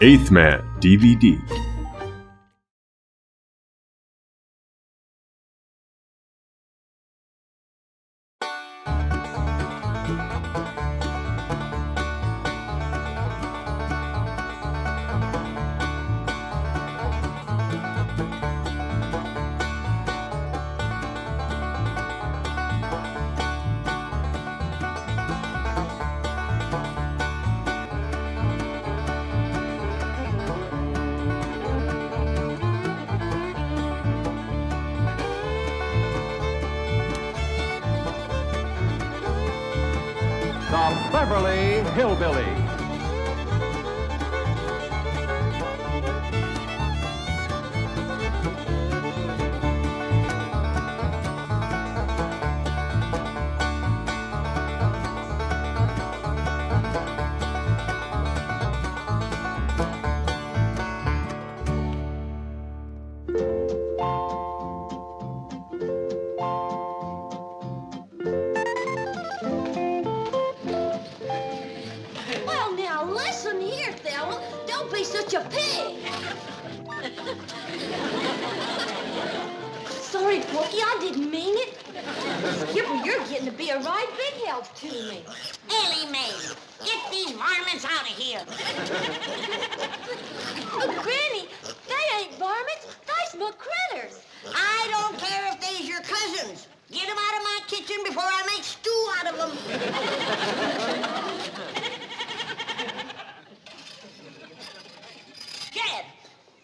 Eighth Man DVD. The Beverly Hillbillies. Such a pig! Sorry, Porky, I didn't mean it. Skipper, you're getting to be a right big help to me. Elly May, get these varmints out of here. Oh, Granny, they ain't varmints. They's my critters. I don't care if they's your cousins. Get them out of my kitchen before I make stew out of them. Jed,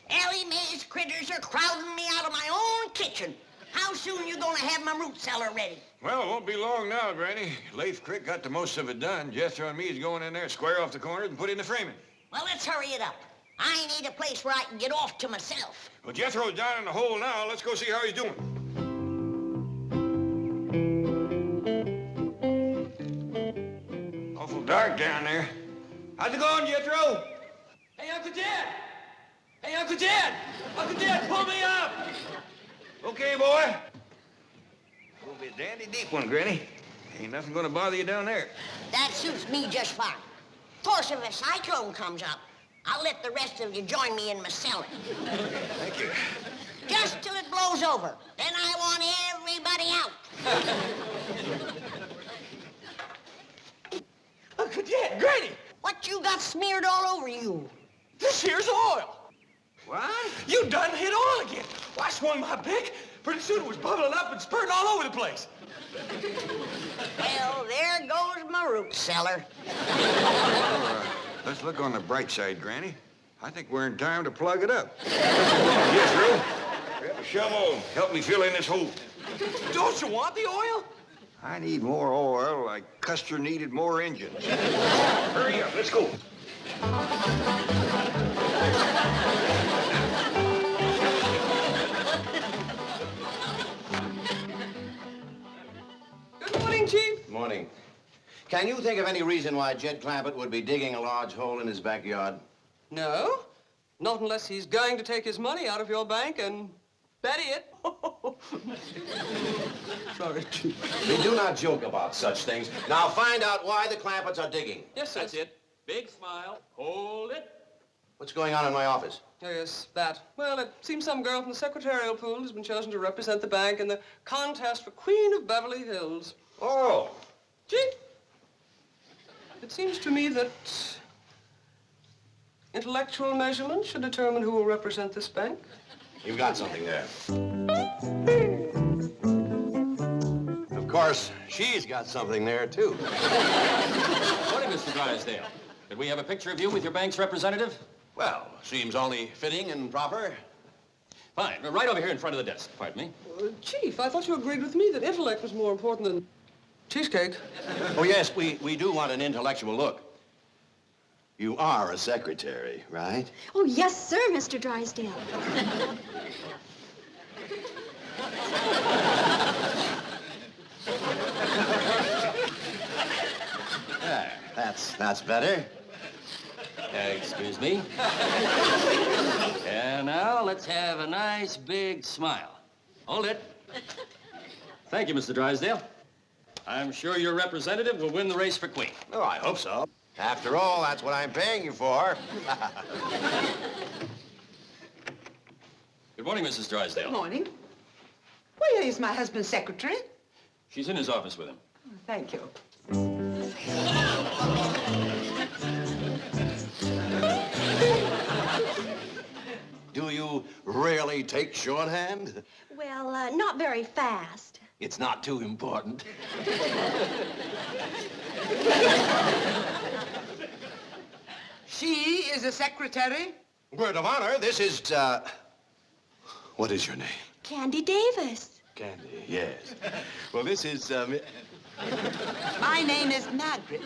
Elly May's critters are crowding me out of my own kitchen. How soon you gonna have my root cellar ready? Well, it won't be long now, Granny. Leif Crick got the most of it done. Jethro and me is going in there, square off the corners, and put in the framing. Well, let's hurry it up. I need a place where I can get off to myself. Well, Jethro's down in the hole now. Let's go see how he's doing. Awful dark down there. How's it going, Jethro? Hey, Uncle Dad! Hey, Uncle Dad! Uncle Dad, pull me up! Okay, boy. Will be a dandy deep one, Granny. Ain't nothing gonna bother you down there. That suits me just fine. Of course, if a cyclone comes up, I'll let the rest of you join me in my cellar. Thank you. Just till it blows over. Then I want everybody out. Uncle Dad, Granny! What you got smeared all over you? This here's oil. What? You done hit oil again. Well, I swung my pick. Pretty soon it was bubbling up and spurting all over the place. Well, there goes my root cellar. Let's look on the bright side, Granny. I think we're in time to plug it up. Yes, Drew. Grab a shovel. Help me fill in this hole. Don't you want the oil? I need more oil like Custer needed more engines. Hurry up, let's go. Good morning, Chief. Morning. Can you think of any reason why Jed Clampett would be digging a large hole in his backyard? No, not unless he's going to take his money out of your bank and bury it. Sorry, Chief. We do not joke about such things. Now find out why the Clampetts are digging. Yes, sir. That's it. Big smile. Hold it. What's going on in my office? Yes, that. Well, it seems some girl from the secretarial pool has been chosen to represent the bank in the contest for Queen of Beverly Hills. Oh. Chief, it seems to me that intellectual measurement should determine who will represent this bank. You've got something there. Of course, she's got something there, too. Morning, Mr. Drysdale. Did we have a picture of you with your bank's representative? Well, seems only fitting and proper. Fine. Right over here in front of the desk. Pardon me. Chief, I thought you agreed with me that intellect was more important than cheesecake. Oh, yes, we do want an intellectual look. You are a secretary, right? Oh, yes, sir, Mr. Drysdale. There, that's better. Excuse me. And now let's have a nice big smile. Hold it. Thank you, Mr. Drysdale. I'm sure your representative will win the race for Queen. Oh, I hope so. After all, that's what I'm paying you for. Good morning, Mrs. Drysdale. Good morning. Where is my husband's secretary? She's in his office with him. Thank you. Do you really take shorthand? Well, not very fast. It's not too important. She is a secretary? Word of honor, this is, what is your name? Candy Davis. Candy, yes. Well, this is, My name is Margaret.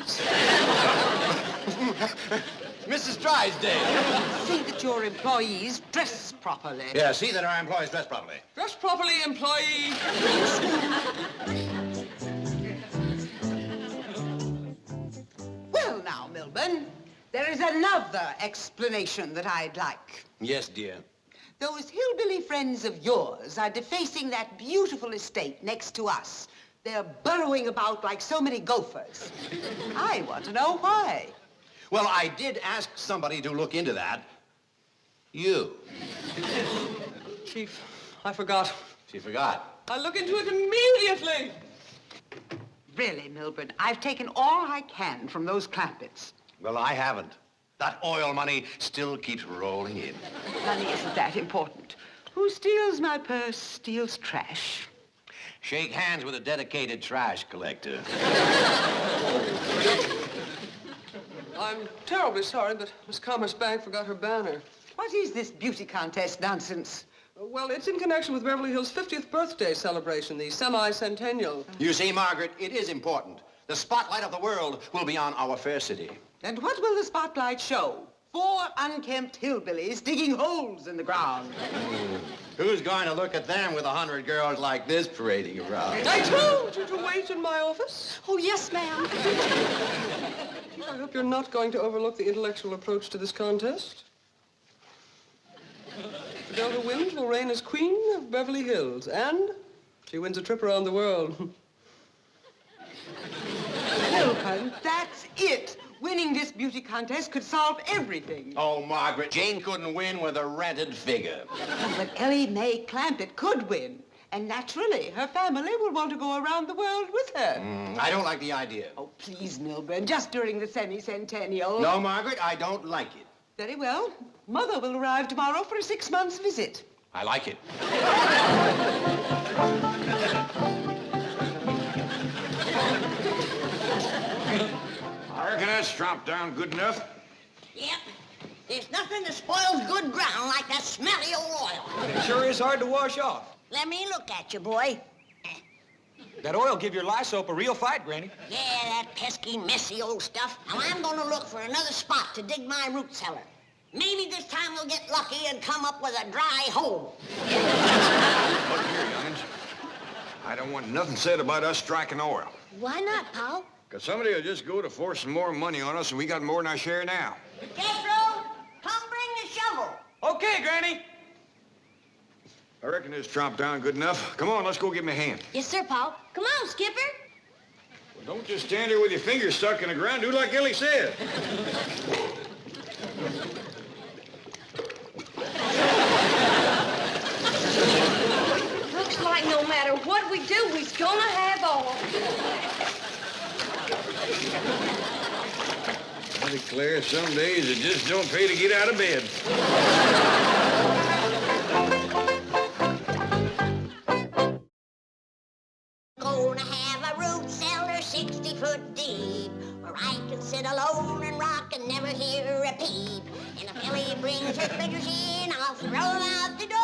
Mrs. Drysdale. See that your employees dress properly. Yeah, see that our employees dress properly. Dress properly, employee. Well, now, Milburn, there is another explanation that I'd like. Yes, dear. Those hillbilly friends of yours are defacing that beautiful estate next to us. They're burrowing about like so many gophers. I want to know why. Well, I did ask somebody to look into that. You. Chief, I forgot. She forgot. I'll look into it immediately. Really, Milburn, I've taken all I can from those Clampetts. Well, I haven't. That oil money still keeps rolling in. Money isn't that important. Who steals my purse steals trash. Shake hands with a dedicated trash collector. I'm terribly sorry, but Miss Commerce Bank forgot her banner. What is this beauty contest nonsense? Well, it's in connection with Beverly Hills' 50th birthday celebration, the semi-centennial. You see, Margaret, it is important. The spotlight of the world will be on our fair city. And what will the spotlight show? 4 unkempt hillbillies digging holes in the ground. Who's going to look at them with 100 girls like this parading around? I told you to wait in my office. Oh, yes, ma'am. I hope you're not going to overlook the intellectual approach to this contest. The girl who wins will reign as Queen of Beverly Hills, and she wins a trip around the world. Milburn, that's it. Winning this beauty contest could solve everything. Oh, Margaret, Jane couldn't win with a rented figure. But Elly May Clampett could win. And naturally, her family will want to go around the world with her. I don't like the idea. Oh, please, Milburn, just during the semi-centennial. No, Margaret, I don't like it. Very well. Mother will arrive tomorrow for a 6-month visit. I like it. I reckon that's chomped down good enough. Yep. There's nothing that spoils good ground like that smelly old oil. It sure is hard to wash off. Let me look at you, boy. That oil give your lye soap a real fight, Granny. Yeah, that pesky, messy old stuff. Now, I'm going to look for another spot to dig my root cellar. Maybe this time we'll get lucky and come up with a dry hole. Look here, young'uns. I don't want nothing said about us striking oil. Why not, Paul? Because somebody will just go to force some more money on us, and we got more than our share now. Jethro, come bring the shovel. Okay, Granny. I reckon it's chomped down good enough. Come on, let's go give me a hand. Yes, sir, Paul. Come on, Skipper. Well, don't just stand here with your fingers stuck in the ground. Do like Elly said. Looks like no matter what we do, we's gonna have oil. I declare, some days it just don't pay to get out of bed. Gonna have a root cellar 60 foot deep, where I can sit alone and rock and never hear a peep. And if Elly brings her critters in, I'll throw them out the door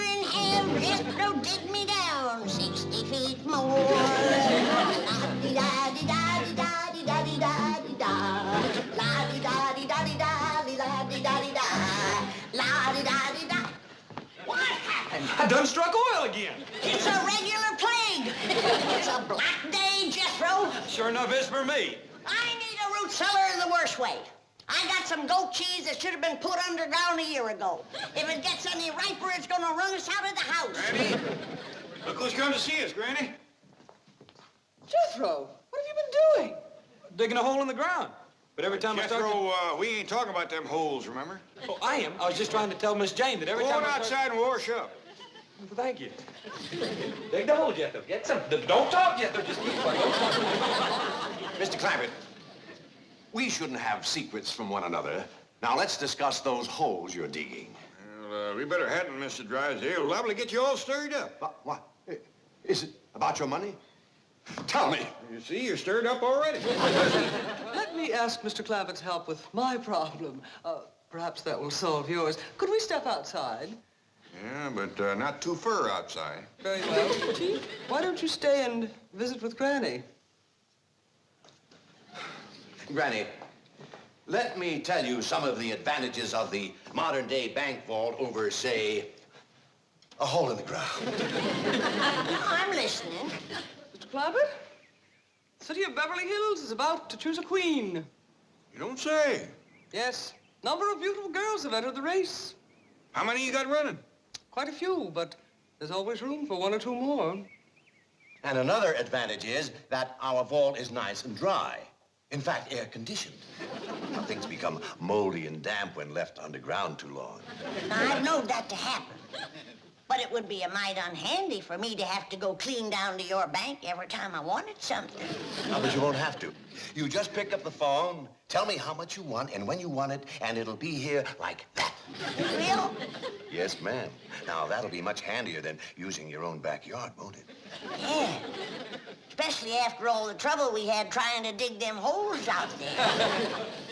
and have Jethro dig me down 60 feet more. La-di-da-di-da-di-da-di-da-di-da-di-da. La-di-da-di-da-di-da-di-da-di-da-di-da. La-di-da-di-da. What happened? I done struck oil again. It's a regular plague. It's a black day, Jethro. Sure enough is for me. I need a root cellar the worst way. I got some goat cheese that should have been put underground a year ago. If it gets any riper, it's gonna run us out of the house. Granny, look who's come to see us, Granny. Jethro, what have you been doing? digging a hole in the ground. But every time I start Jethro, we ain't talking about them holes, remember? Oh, I am. I was just trying to tell Miss Jane that every Go time on outside and wash up. Thank you. Dig the hole, Jethro. Get some. Don't talk, Jethro. Just keep quiet. Don't talk. Mr. Clampett, we shouldn't have secrets from one another. Now, let's discuss those holes you're digging. Well, we better hadn't, Mr. Drysdale. Liable to get you all stirred up. What? Is it about your money? Tell me. You see, you're stirred up already. Let me ask Mr. Clampett's help with my problem. Perhaps that will solve yours. Could we step outside? Yeah, but not too far outside. Very well. Chief, why don't you stay and visit with Granny? Granny, let me tell you some of the advantages of the modern-day bank vault over, say, a hole in the ground. I'm listening. Mr. Clampett, the city of Beverly Hills is about to choose a queen. You don't say. Yes, number of beautiful girls have entered the race. How many you got running? Quite a few, but there's always room for one or two more. And another advantage is that our vault is nice and dry. In fact, air-conditioned. Things become moldy and damp when left underground too long. I've known that to happen. But it would be a mite unhandy for me to have to go clean down to your bank every time I wanted something. No, but you won't have to. You just pick up the phone, tell me how much you want and when you want it, and it'll be here like that. Real? Yes, ma'am. Now, that'll be much handier than using your own backyard, won't it? Yeah. Especially after all the trouble we had trying to dig them holes out there.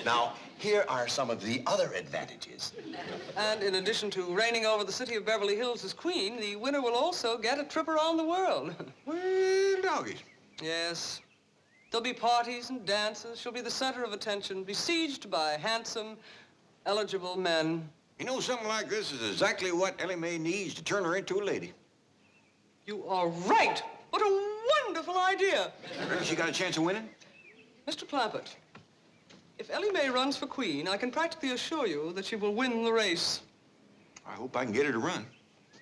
Now, here are some of the other advantages. And in addition to reigning over the city of Beverly Hills as queen, the winner will also get a trip around the world. Well, doggies. Yes. There'll be parties and dances. She'll be the center of attention, besieged by handsome, eligible men. You know, something like this is exactly what Elly May needs to turn her into a lady. You are right. What a wonderful idea. Well, she got a chance of winning? Mr. Clampett, if Elly May runs for queen, I can practically assure you that she will win the race. I hope I can get her to run.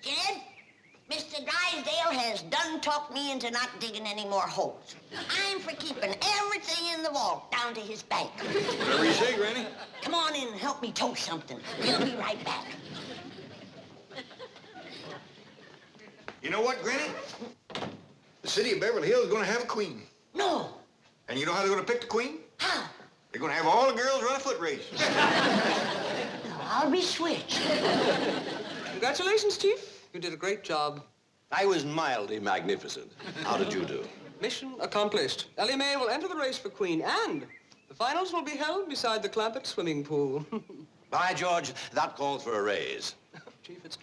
Jed, Mr. Drysdale has done talked me into not digging any more holes. I'm for keeping everything in the vault down to his bank. Whatever you say, Granny. Come on in and help me toast something. We'll be right back. You know what, Granny? The city of Beverly Hills is going to have a queen. No. And you know how they're going to pick the queen? How? They're going to have all the girls run a foot race. No, I'll be switched. Congratulations, Chief. You did a great job. I was mildly magnificent. How did you do? Mission accomplished. Elly May will enter the race for queen, and the finals will be held beside the Clampett swimming pool. By George, that calls for a raise. Chief, it's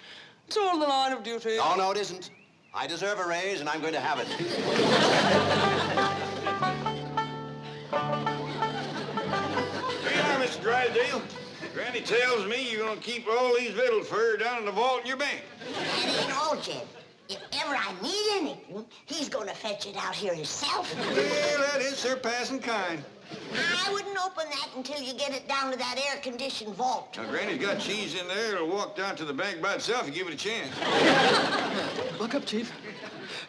all in the line of duty. Oh, no, it isn't. I deserve a raise, and I'm going to have it. Here you are, Mr. Drysdale. Granny tells me you're going to keep all these victuals for her down in the vault in your bank. That ain't all, Jed. If ever I need anything, he's going to fetch it out here himself. Well, that is surpassing kind. I wouldn't open that until you get it down to that air-conditioned vault. Now, Granny's got cheese in there. It'll walk down to the bank by itself if you give it a chance. Look up, Chief.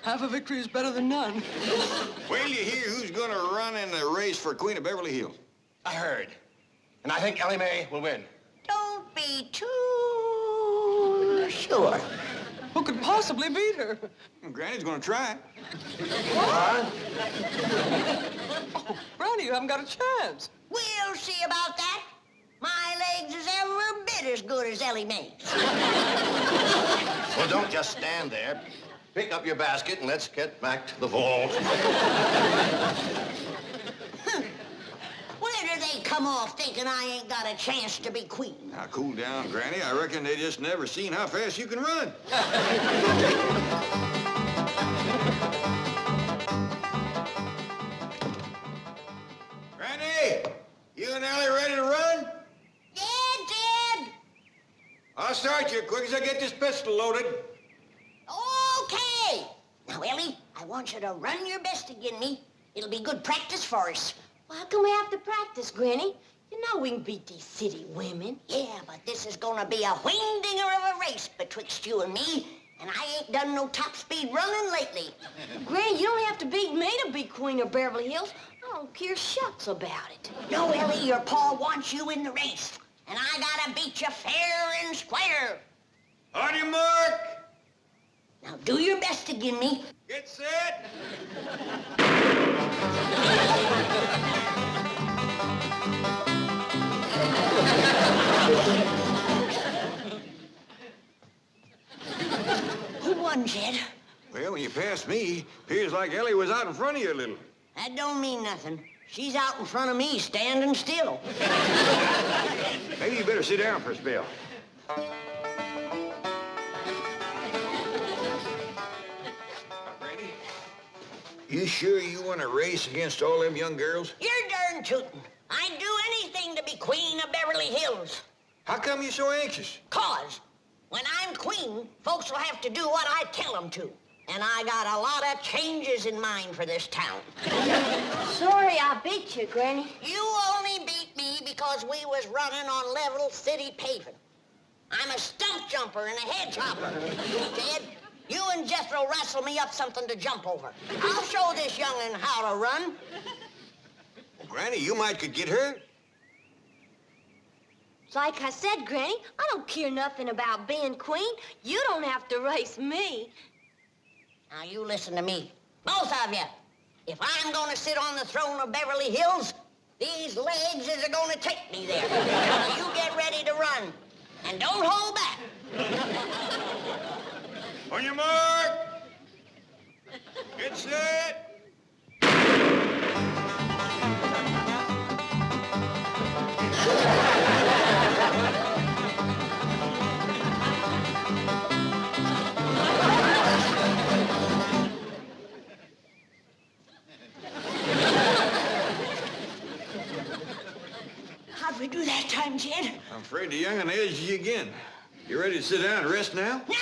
Half a victory is better than none. Wait till you hear who's going to run in the race for Queen of Beverly Hills. I heard. And I think Elly May will win. Don't be too sure. Who could possibly beat her? Well, Granny's going to try. What? Oh, Granny, you haven't got a chance. We'll see about that. My legs is every bit as good as Elly May's. Well, don't just stand there. Pick up your basket and let's get back to the vault. Where do they come off thinking I ain't got a chance to be queen? Now, cool down, Granny. I reckon they just never seen how fast you can run. Granny, you and Elly ready to run? Yeah, Jed. I'll start you quick as I get this pistol loaded. Okay. Now, Elly, I want you to run your best again me. It'll be good practice for us. Well, how can we have to practice, Granny? You know we can beat these city women. Yeah, but this is gonna be a wing-dinger of a race betwixt you and me, and I ain't done no top-speed running lately. Granny, you don't have to beat me to be Queen of Beverly Hills. I'll don't care shucks about it. No, Elly, your pa wants you in the race. And I gotta beat you fair and square. On your mark. Now do your best to give me. Get set. Who won, Jed? Well, when you passed me, appears like Elly was out in front of you a little. That don't mean nothing. She's out in front of me, standing still. Maybe you better sit down for a spell. Brady, you sure you want to race against all them young girls? You're darn tootin'. I'd do anything to be Queen of Beverly Hills. How come you're so anxious? 'Cause when I'm queen, folks will have to do what I tell them to. And I got a lot of changes in mind for this town. Sorry I beat you, Granny. You only beat me because we was running on level city paving. I'm a stump jumper and a hedge hopper. Jed, you and Jethro wrestle me up something to jump over. I'll show this young'un how to run. Well, Granny, you might could get hurt. Like I said, Granny, I don't care nothing about being queen. You don't have to race me. Now, you listen to me. Both of you. If I'm gonna sit on the throne of Beverly Hills, these legs is gonna take me there. Now, you get ready to run. And don't hold back. On your mark. Get set. How'd we do that time, Jed? I'm afraid the young'un edged you again. You ready to sit down and rest now? No,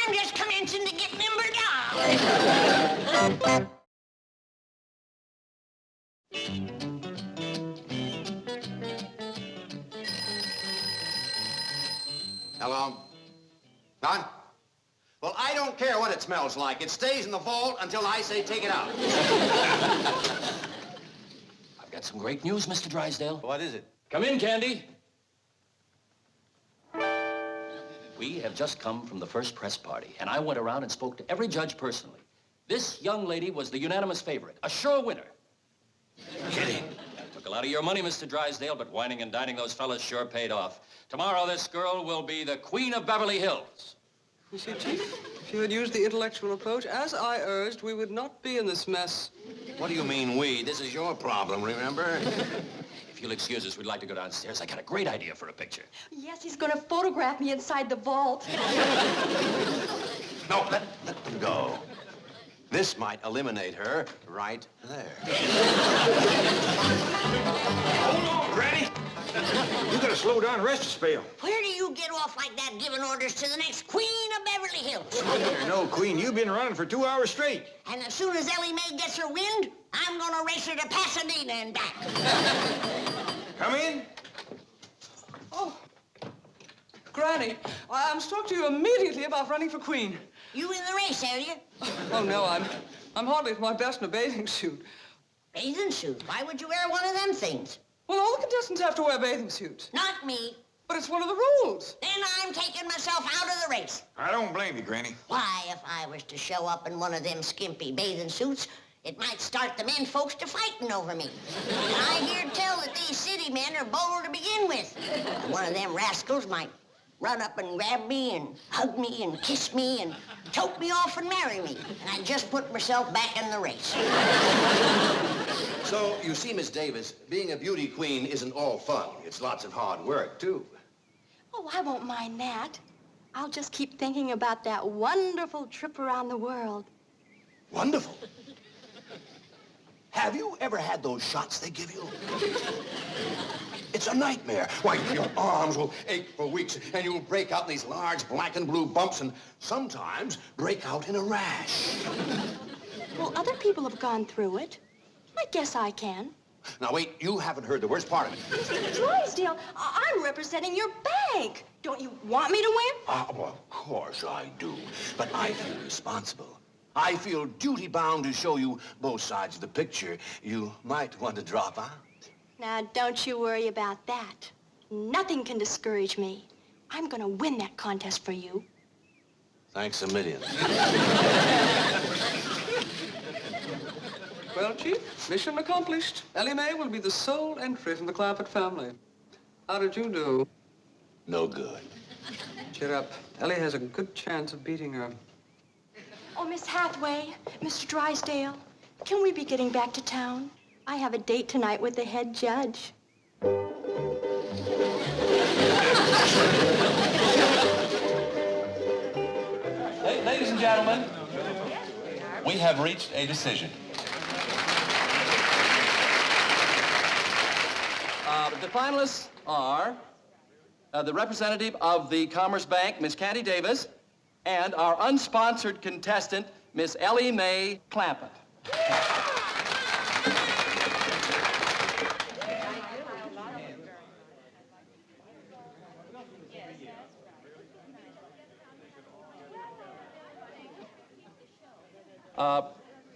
I'm just commencing to get limbered down. Hello? Don? Well, I don't care what it smells like. It stays in the vault until I say take it out. I've got some great news, Mr. Drysdale. What is it? Come in, Candy. We have just come from the first press party, and I went around and spoke to every judge personally. This young lady was the unanimous favorite, a sure winner. Kidding. Took a lot of your money, Mr. Drysdale, but whining and dining those fellas sure paid off. Tomorrow, this girl will be the Queen of Beverly Hills. You see, Chief, if you had used the intellectual approach, as I urged, we would not be in this mess. What do you mean, we? This is your problem, remember? If you'll excuse us, we'd like to go downstairs. I got a great idea for a picture. Yes, he's gonna photograph me inside the vault. No, let them go. This might eliminate her right there. Hold on, Granny. You gotta slow down and rest a spell. Where do you get off like that giving orders to the next Queen of Beverly Hills? No, Queen, you've been running for 2 hours straight. And as soon as Elly May gets her wind, I'm gonna race her to Pasadena and back. Come in. Oh, Granny, I'm struck to you immediately about running for queen. You in the race, are you? Oh, no, I'm hardly at my best in a bathing suit. Bathing suit? Why would you wear one of them things? Well, all the contestants have to wear bathing suits. Not me. But it's one of the rules. Then I'm taking myself out of the race. I don't blame you, Granny. Why, if I was to show up in one of them skimpy bathing suits, it might start the men folks to fighting over me. And I hear tell that these city men are bold to begin with. One of them rascals might run up and grab me and hug me and kiss me and choke me off and marry me. And I just put myself back in the race. So, you see, Miss Davis, being a beauty queen isn't all fun. It's lots of hard work, too. Oh, I won't mind that. I'll just keep thinking about that wonderful trip around the world. Wonderful. Have you ever had those shots they give you? It's a nightmare. Why, your arms will ache for weeks, and you'll break out in these large black and blue bumps, and sometimes break out in a rash. Well, other people have gone through it. I guess I can. Now, wait, you haven't heard the worst part of it. Mr. Drysdale, I'm representing your bank. Don't you want me to win? Well, of course I do. But I feel responsible. I feel duty-bound to show you both sides of the picture. You might want to drop out. Now, don't you worry about that. Nothing can discourage me. I'm gonna win that contest for you. Thanks a million. Well, Chief, mission accomplished. Elly May will be the sole entry from the Clampett family. How did you do? No good. Cheer up. Elly has a good chance of beating her. Oh, Miss Hathaway, Mr. Drysdale, can we be getting back to town? I have a date tonight with the head judge. Ladies and gentlemen, we have reached a decision. The finalists are the representative of the Commerce Bank, Miss Candy Davis, and our unsponsored contestant, Miss Elly May Clampett.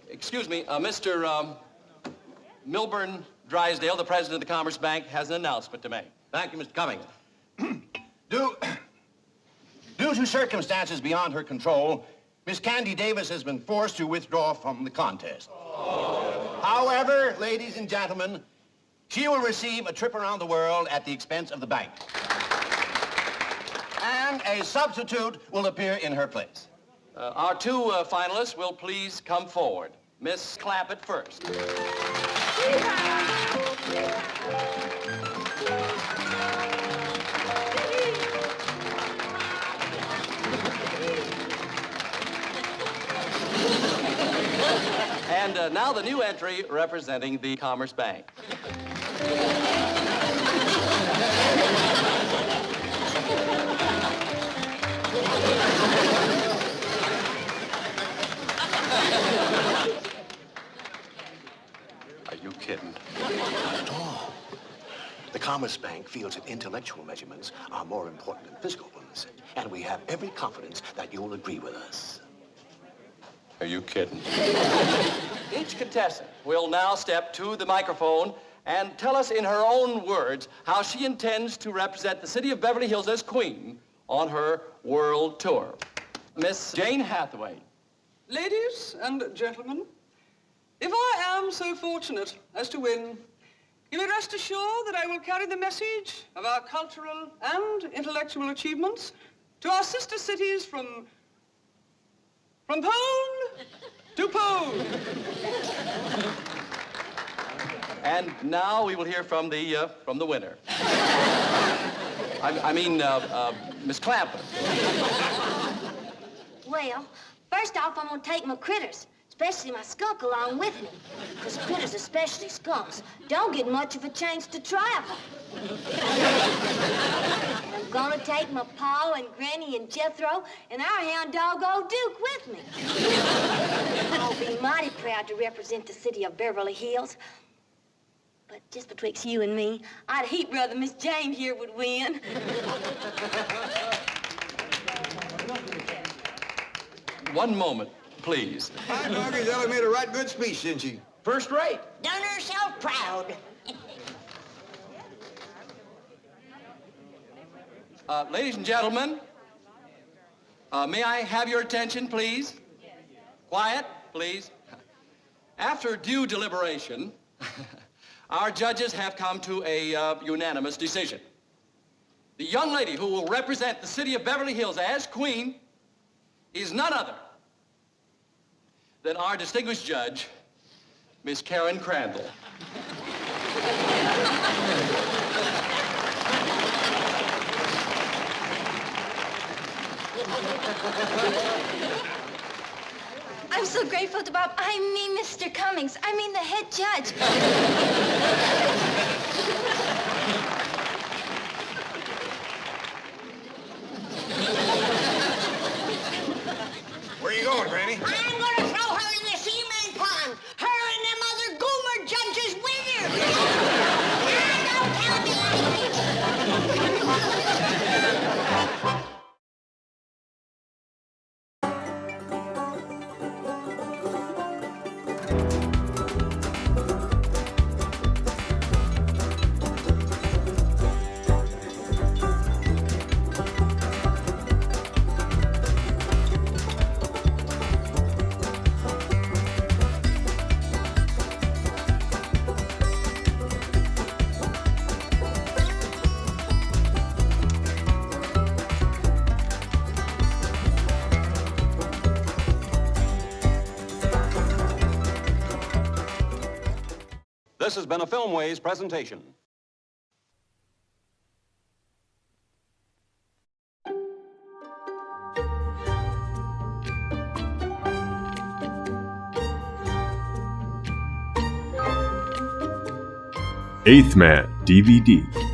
Excuse me, Mr. Milburn Drysdale, the president of the Commerce Bank, has an announcement to make. Thank you, Mr. Cummings. Due to circumstances beyond her control, Miss Candy Davis has been forced to withdraw from the contest. However, ladies and gentlemen, she will receive a trip around the world at the expense of the bank. And a substitute will appear in her place. Our two finalists will please come forward. Miss Clampett first. And now the new entry representing the Commerce Bank. Are you kidding? Not at all. The Commerce Bank feels that intellectual measurements are more important than physical ones, and we have every confidence that you'll agree with us. Are you kidding? Each contestant will now step to the microphone and tell us in her own words how she intends to represent the city of Beverly Hills as queen on her world tour. Miss Jane Hathaway. Ladies and gentlemen, if I am so fortunate as to win, you may rest assured that I will carry the message of our cultural and intellectual achievements to our sister cities from pole to pole. And now we will hear from the winner. Miss Clampett. Well, first off, I'm gonna take my critters, especially my skunk, along with me. Because critters, especially skunks, don't get much of a chance to travel. I'm gonna take my Pa and Granny and Jethro and our hound dog, old Duke, with me. I'll be mighty proud to represent the city of Beverly Hills. But just betwixt you and me, I'd heap rather Miss Jane here would win. One moment, please. I doggies, Elly made a right good speech, didn't she? First rate. Done herself proud. Ladies and gentlemen, may I have your attention, please? Quiet, please. After due deliberation, our judges have come to a unanimous decision. The young lady who will represent the city of Beverly Hills as queen is none other than our distinguished judge, Miss Karen Crandall. I'm so grateful to Bob. I mean, Mr. Cummings. I mean, the head judge. Where are you going, Granny? I'm gonna throw her in the cement pond. Her and them other goomer judges with her. Now, don't tell me anything. This has been a Filmways presentation. Eighth Man DVD.